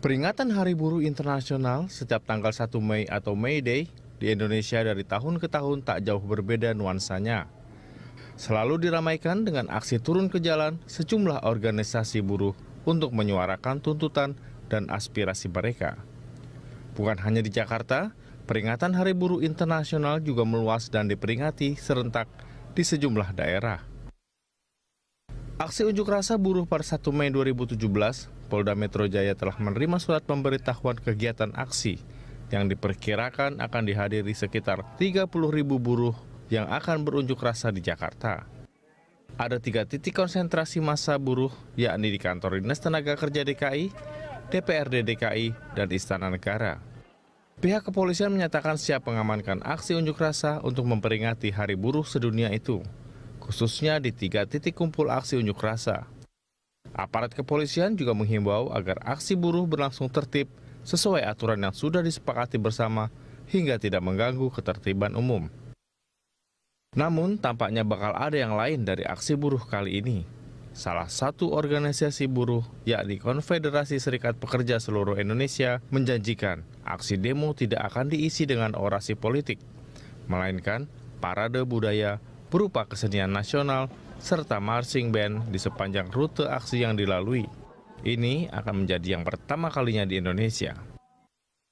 Peringatan Hari Buruh Internasional setiap tanggal 1 Mei atau May Day di Indonesia dari tahun ke tahun tak jauh berbeda nuansanya. Selalu diramaikan dengan aksi turun ke jalan sejumlah organisasi buruh untuk menyuarakan tuntutan dan aspirasi mereka. Bukan hanya di Jakarta, peringatan Hari Buruh Internasional juga meluas dan diperingati serentak di sejumlah daerah. Aksi unjuk rasa buruh pada 1 Mei 2017, Polda Metro Jaya telah menerima surat pemberitahuan kegiatan aksi yang diperkirakan akan dihadiri sekitar 30.000 buruh yang akan berunjuk rasa di Jakarta. Ada 3 titik konsentrasi massa buruh, yakni di kantor Dinas Tenaga Kerja DKI, DPRD DKI, dan Istana Negara. Pihak kepolisian menyatakan siap mengamankan aksi unjuk rasa untuk memperingati Hari Buruh Sedunia itu, khususnya di 3 titik kumpul aksi unjuk rasa. Aparat kepolisian juga menghimbau agar aksi buruh berlangsung tertib sesuai aturan yang sudah disepakati bersama hingga tidak mengganggu ketertiban umum. Namun, tampaknya bakal ada yang lain dari aksi buruh kali ini. Salah satu organisasi buruh, yakni Konfederasi Serikat Pekerja Seluruh Indonesia, menjanjikan aksi demo tidak akan diisi dengan orasi politik, melainkan parade budaya berupa kesenian nasional serta marching band di sepanjang rute aksi yang dilalui. Ini akan menjadi yang pertama kalinya di Indonesia.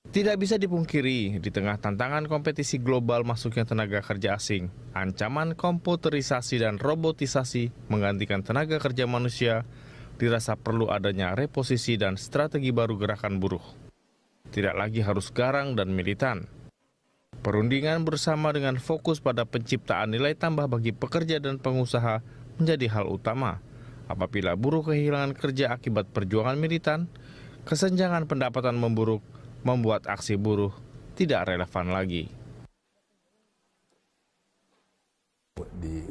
Tidak bisa dipungkiri, di tengah tantangan kompetisi global masuknya tenaga kerja asing, ancaman komputerisasi dan robotisasi menggantikan tenaga kerja manusia, dirasa perlu adanya reposisi dan strategi baru gerakan buruh. Tidak lagi harus garang dan militan. Perundingan bersama dengan fokus pada penciptaan nilai tambah bagi pekerja dan pengusaha menjadi hal utama. Apabila buruh kehilangan kerja akibat perjuangan militan, kesenjangan pendapatan memburuk, membuat aksi buruh tidak relevan lagi.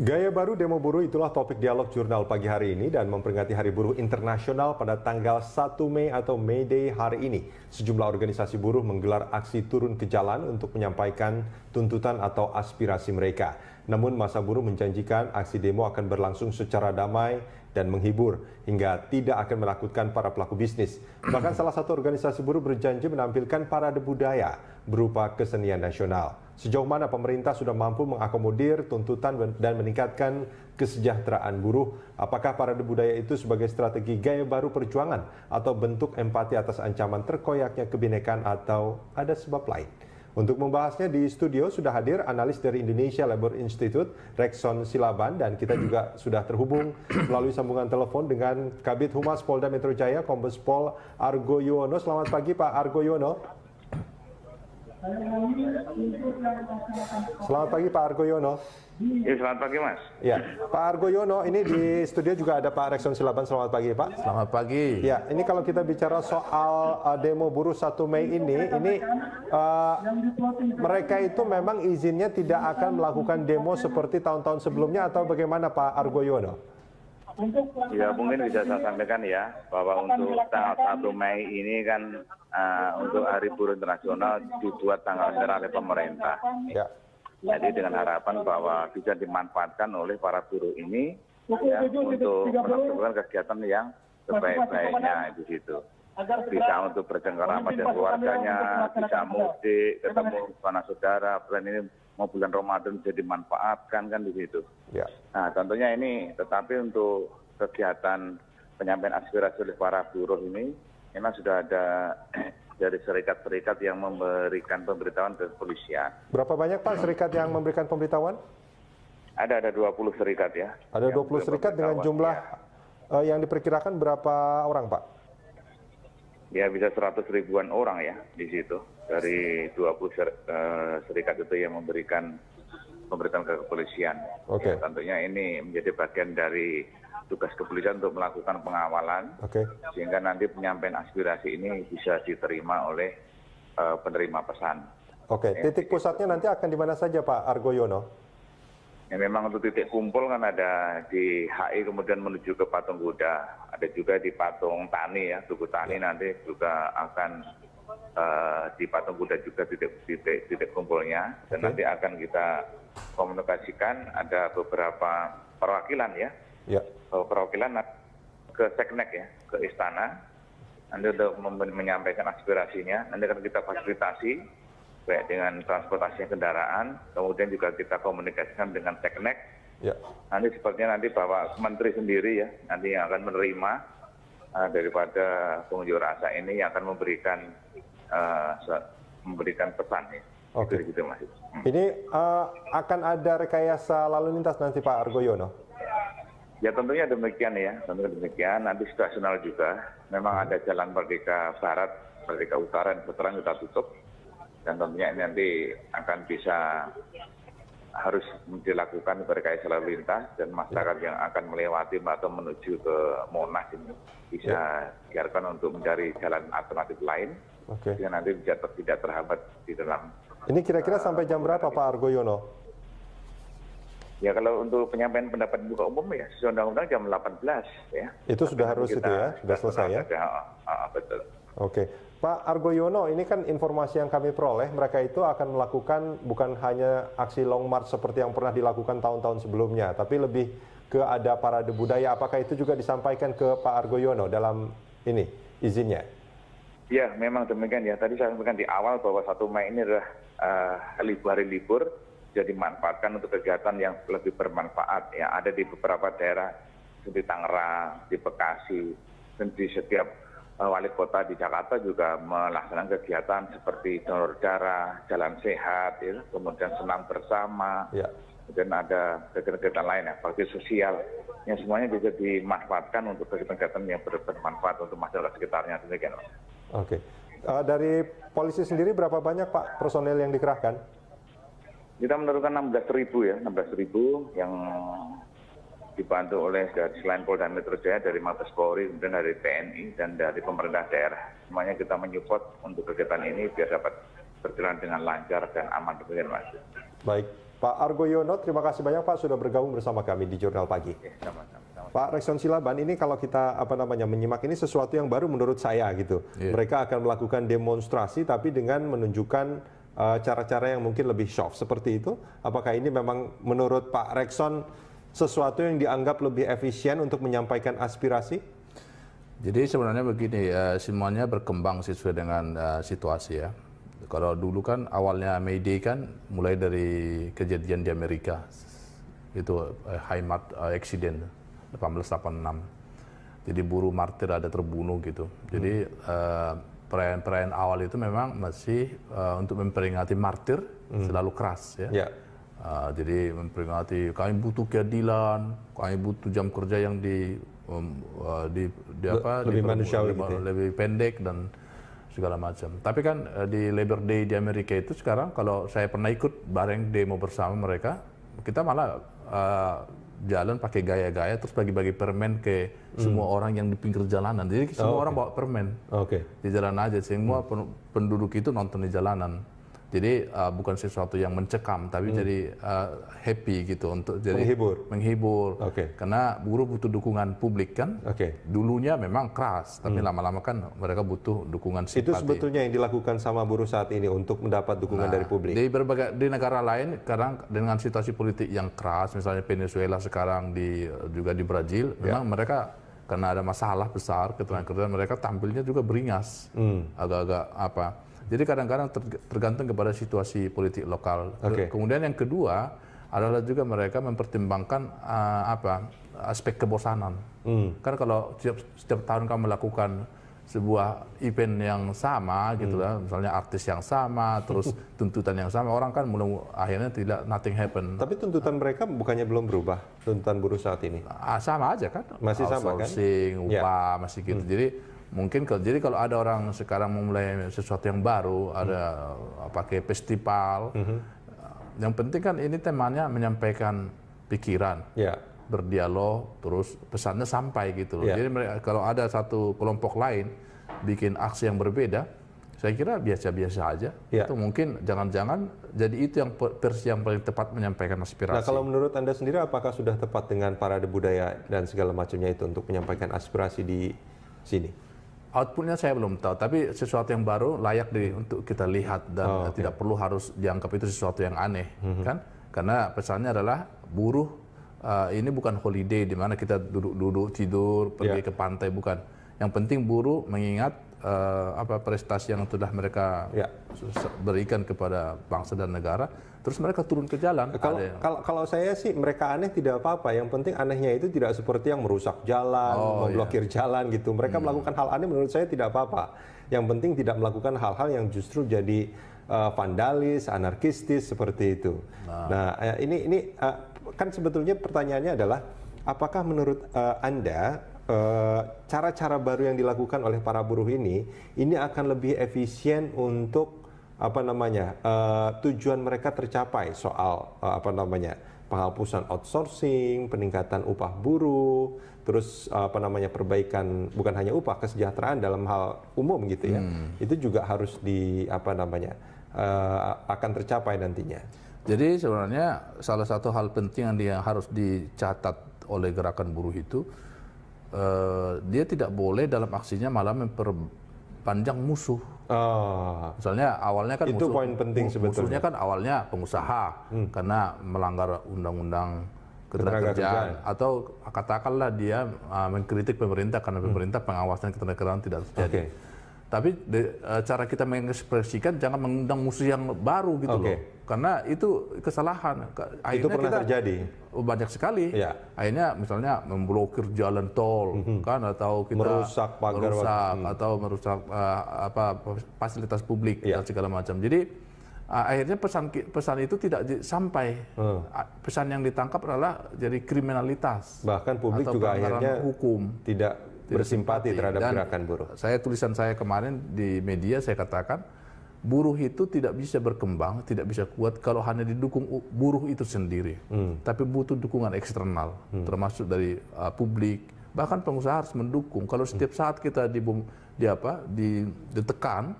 Gaya baru demo buruh itulah topik dialog jurnal pagi hari ini dan memperingati Hari Buruh Internasional pada tanggal 1 Mei atau May Day hari ini. Sejumlah organisasi buruh menggelar aksi turun ke jalan untuk menyampaikan tuntutan atau aspirasi mereka. Namun massa buruh menjanjikan aksi demo akan berlangsung secara damai dan menghibur hingga tidak akan menakutkan para pelaku bisnis. Bahkan salah satu organisasi buruh berjanji menampilkan parade budaya berupa kesenian nasional. Sejauh mana pemerintah sudah mampu mengakomodir tuntutan dan meningkatkan kesejahteraan buruh? Apakah parade budaya itu sebagai strategi gaya baru perjuangan atau bentuk empati atas ancaman terkoyaknya kebinekaan atau ada sebab lain? Untuk membahasnya di studio sudah hadir analis dari Indonesia Labour Institute, Rekson Silaban, dan kita juga sudah terhubung melalui sambungan telepon dengan Kabid Humas Polda Metro Jaya, Kombes Pol Argo Yuwono. Selamat pagi Pak Argo Yuwono. Selamat pagi Pak Argo Yuwono. Ya, selamat pagi Mas. Ya, Pak Argo Yuwono, ini di studio juga ada Pak Rekson Silaban. Selamat pagi Pak. Selamat pagi. Ya, ini kalau kita bicara soal demo buruh 1 Mei ini mereka itu memang izinnya tidak akan melakukan demo seperti tahun-tahun sebelumnya atau bagaimana Pak Argo Yuwono? Ya, mungkin bisa saya sampaikan ya, bahwa untuk tanggal 1 Mei ini kan untuk Hari Buruh Internasional dibuat tanggal merah oleh pemerintah. Ya. Jadi dengan harapan bahwa bisa dimanfaatkan oleh para buruh ini ya, untuk melakukan kegiatan yang sebaik-baiknya di situ. Bisa untuk bercengkerama dengan keluarganya, bisa mudik, ketemu sanak saudara, bulan ini mau bulan Ramadan bisa dimanfaatkan kan di situ. Ya. Nah tentunya ini, tetapi untuk kegiatan penyampaian aspirasi oleh para buruh ini memang sudah ada dari serikat-serikat yang memberikan pemberitahuan ke kepolisian. Berapa banyak Pak serikat yang memberikan pemberitahuan? Ada 20 serikat ya. Ada 20 serikat dengan jumlah yang diperkirakan berapa orang Pak? Ya bisa 100 ribuan orang ya di situ. Dari 20 serikat itu yang memberikan pemberitahuan ke kepolisian. Oke. Ya, tentunya ini menjadi bagian dari tugas kepolisian untuk melakukan pengawalan, sehingga nanti penyampaian aspirasi ini bisa diterima oleh penerima pesan. Oke, Ya, titik pusatnya nanti akan di mana saja Pak Argo Yuwono? Ya, memang untuk titik kumpul kan ada di HI kemudian menuju ke Patung Kuda, ada juga di Patung Tani ya, Tugu Tani nanti juga akan di Patung Kuda juga titik kumpulnya, dan nanti akan kita komunikasikan ada beberapa perwakilan ya. Perwakilan ke Seknek ya, ke Istana, nanti untuk menyampaikan aspirasinya. Nanti akan kita fasilitasi baik dengan transportasi kendaraan, kemudian juga kita komunikasikan dengan Teknek. Ya. Nanti sepertinya nanti Bapak Menteri sendiri ya, nanti yang akan menerima daripada pengunjuk rasa ini yang akan memberikan pesan ya. Oke. Gitu, Mas. Ini akan ada rekayasa lalu lintas nanti Pak Argoyono? Ya tentunya demikian ya, tentunya demikian. Nanti situasional juga. Memang ada Jalan Merdeka Barat, Merdeka Utara, yang sekarang kita tutup. Dan tentunya ini nanti akan bisa harus dilakukan rekayasa lalu lintas dan masyarakat yang akan melewati atau menuju ke Monas ini bisa diharapkan untuk mencari jalan alternatif lain. Oke. Sehingga nanti tidak terhambat di dalam. Ini kira-kira sampai jam berapa Pak Argoyono? Ya kalau untuk penyampaian pendapat buka umum ya sesuai undang-undang jam 18 ya. Itu sudah harus itu ya, sudah selesai ya? Betul. Oke, Pak Argoyono, ini kan informasi yang kami peroleh, mereka itu akan melakukan bukan hanya aksi long march seperti yang pernah dilakukan tahun-tahun sebelumnya, tapi lebih ke ada parade budaya. Apakah itu juga disampaikan ke Pak Argoyono dalam ini izinnya? Ya, memang demikian ya. Tadi saya sampaikan di awal bahwa 1 Mei ini adalah hari libur, jadi dimanfaatkan untuk kegiatan yang lebih bermanfaat. Ya, ada di beberapa daerah seperti Tangerang, di Bekasi, dan di setiap wali kota di Jakarta juga melaksanakan kegiatan seperti donor darah, jalan sehat, ya, kemudian senam bersama, dan ada kegiatan lain ya, bakti sosial, yang semuanya bisa dimanfaatkan untuk kegiatan yang bermanfaat untuk masyarakat sekitarnya. Demikian. Oke. Dari polisi sendiri berapa banyak Pak personel yang dikerahkan? Kita menurunkan 16.000 ya, 16.000 yang dibantu oleh selain Polda Metro Jaya dari Mabes Polri, kemudian dari TNI dan dari pemerintah daerah. Semuanya kita menyupport untuk kegiatan ini biar dapat berjalan dengan lancar dan aman. Mas. Baik, Pak Argoyono, terima kasih banyak Pak sudah bergabung bersama kami di Jurnal Pagi. Sama-sama. Pak Rekson Silaban, ini kalau kita menyimak ini sesuatu yang baru menurut saya gitu. Mereka akan melakukan demonstrasi tapi dengan menunjukkan cara-cara yang mungkin lebih soft seperti itu. Apakah ini memang menurut Pak Rekson sesuatu yang dianggap lebih efisien untuk menyampaikan aspirasi? Jadi sebenarnya begini, semuanya berkembang sesuai dengan situasi ya. Kalau dulu kan awalnya May Day kan mulai dari kejadian di Amerika, itu Heimat accident 1886. Jadi buruh martir ada terbunuh gitu. Jadi perayaan-perayaan awal itu memang masih untuk memperingati martir selalu keras ya. Jadi memperingati kami butuh keadilan, kami butuh jam kerja yang lebih manusiawi gitu ya? Lebih pendek dan segala macam. Tapi kan di Labor Day di Amerika itu sekarang kalau saya pernah ikut bareng demo bersama mereka, kita malah jalan pakai gaya-gaya terus bagi-bagi permen ke semua orang yang di pinggir jalanan. Jadi semua orang bawa permen di jalan aja, semua penduduk itu nonton di jalanan. Jadi bukan sesuatu yang mencekam, tapi jadi happy gitu untuk jadi menghibur. Karena buruh butuh dukungan publik kan. Dulunya memang keras, tapi lama-lama kan mereka butuh dukungan simpati. Itu sebetulnya yang dilakukan sama buruh saat ini untuk mendapat dukungan dari publik. Di negara lain sekarang dengan situasi politik yang keras, misalnya Venezuela sekarang juga di Brazil, memang mereka karena ada masalah besar ketenaga mereka tampilnya juga beringas, agak-agak apa. Jadi kadang-kadang tergantung kepada situasi politik lokal. Kemudian yang kedua adalah juga mereka mempertimbangkan aspek kebosanan. Kan kalau setiap tahun kamu melakukan sebuah event yang sama gitu lah, misalnya artis yang sama, terus tuntutan yang sama, orang kan mulai akhirnya nothing happen. Tapi tuntutan mereka bukannya belum berubah, tuntutan buruh saat ini? Sama aja kan? Masih sama kan? Outsourcing, upah, masih gitu. Jadi mungkin jadi kalau ada orang sekarang memulai sesuatu yang baru, ada pakai festival, yang penting kan ini temanya menyampaikan pikiran, berdialog, terus pesannya sampai gitu loh. Jadi kalau ada satu kelompok lain bikin aksi yang berbeda, saya kira biasa-biasa aja. Itu mungkin jangan-jangan jadi itu yang versi yang paling tepat menyampaikan aspirasi. Nah kalau menurut Anda sendiri apakah sudah tepat dengan parade budaya dan segala macamnya itu untuk menyampaikan aspirasi di sini? Outputnya saya belum tahu, tapi sesuatu yang baru layak untuk kita lihat dan tidak perlu harus dianggap itu sesuatu yang aneh, kan? Karena pesannya adalah buruh ini bukan holiday di mana kita duduk-duduk tidur pergi ke pantai, bukan. Yang penting buruh mengingat prestasi yang telah mereka berikan kepada bangsa dan negara, terus mereka turun ke jalan. Kalau saya sih mereka aneh tidak apa-apa. Yang penting anehnya itu tidak seperti yang merusak jalan, memblokir jalan gitu. Mereka melakukan hal aneh menurut saya tidak apa-apa. Yang penting tidak melakukan hal-hal yang justru jadi vandalis, anarkistis seperti itu. Nah, ini kan sebetulnya pertanyaannya adalah apakah menurut Anda cara-cara baru yang dilakukan oleh para buruh ini akan lebih efisien untuk tujuan mereka tercapai soal penghapusan outsourcing, peningkatan upah buruh, terus perbaikan bukan hanya upah, kesejahteraan dalam hal umum gitu ya. Itu juga harus akan tercapai nantinya. Jadi sebenarnya salah satu hal penting yang harus dicatat oleh gerakan buruh itu, dia tidak boleh dalam aksinya malah memperpanjang musuh. Misalnya awalnya kan itu poin penting sebetulnya. Musuhnya kan awalnya pengusaha karena melanggar undang-undang ketenagakerjaan, atau katakanlah dia mengkritik pemerintah karena pemerintah pengawasan ketenagakerjaan tidak terjadi. Tapi cara kita mengekspresikan jangan mengundang musuh yang baru gitu loh. Karena itu kesalahan. Akhirnya itu pernah terjadi. Banyak sekali. Akhirnya misalnya memblokir jalan tol kan, atau kita merusak pagar, atau merusak fasilitas publik dan segala macam. Jadi akhirnya pesan itu tidak sampai. Pesan yang ditangkap adalah jadi kriminalitas. Bahkan publik juga akhirnya hukum tidak bersimpati terhadap gerakan buruh. Tulisan saya kemarin di media saya katakan buruh itu tidak bisa berkembang, tidak bisa kuat kalau hanya didukung buruh itu sendiri. Tapi butuh dukungan eksternal, termasuk dari publik, bahkan pengusaha harus mendukung. Kalau setiap saat kita ditekan,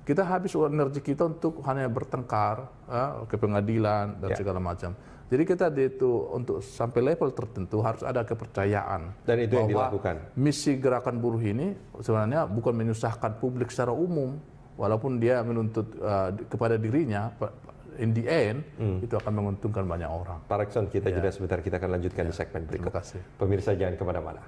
kita habis energi kita untuk hanya bertengkar ke pengadilan dan segala macam. Jadi kita untuk sampai level tertentu harus ada kepercayaan. Dan itu yang dilakukan. Misi gerakan buruh ini sebenarnya bukan menyusahkan publik secara umum, walaupun dia menuntut kepada dirinya. In the end, itu akan menguntungkan banyak orang. Pak Rekson, kita jeda sebentar, kita akan lanjutkan di segmen berikut. Terima kasih. Pemirsa jangan kemana-mana.